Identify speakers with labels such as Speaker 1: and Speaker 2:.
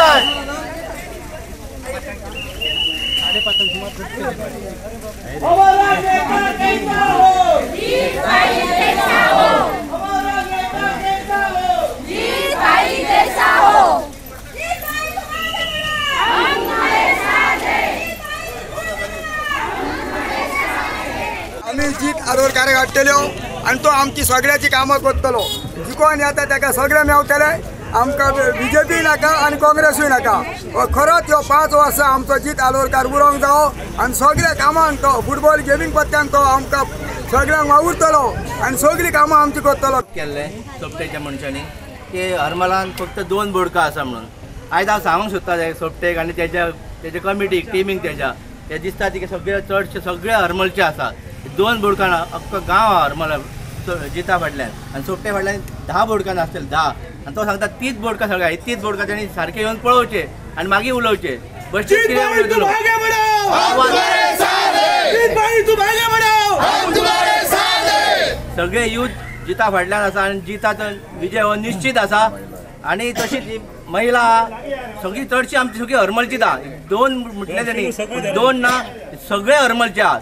Speaker 1: आम्ही जीत आरोग्याने हाडटल्यो आणि तो आमची सगळ्याची कामां करतलो जिकोन येता ताका सगळे मेवतले आमकां बीजेपी नाका आणि काँग्रेसूय नाका खरोच ह्यो 5 वर्सां आमचो जीत आलोरकार उरोंक जावो आणि सगळ्या कामांक तो फुटबॉल गेमींग पत्त्यान तो आमकां सगळ्यांक वावुरतलो आणि सगळी कामां आमची करतलो
Speaker 2: केल्लें सोपटेच्या मनशांनी की हरमलान फक्त 2 बोडकां आसा म्हणून आयज हांव सांगूंक सोदता सोपटेक आनी तेच्या कमिटीक टिमीक ते दिसता की सगळे चडशे सगळे हरमलचे आसा 2 बोडकां अख्खो गांव हरमल जिता फाटल्यान आनी सोपटे फाटल्यान 10 बोडकां आसतले 10 आनी तो सांगता 30 बोडकां सगळ्या 30 बोडकां तांणी सारके येवन पळोवचे आनी मागीर उलोवचे सगळे यूथ जिता फाटल्यान आसा आनी जिताचो विजय हो निश्चित आसा आनी तशीच महिला सगळी चडशी आमची सगळी हरमलचीच आहा 2 म्हटले तांणी 2 ना सगळे हरमलचे आहात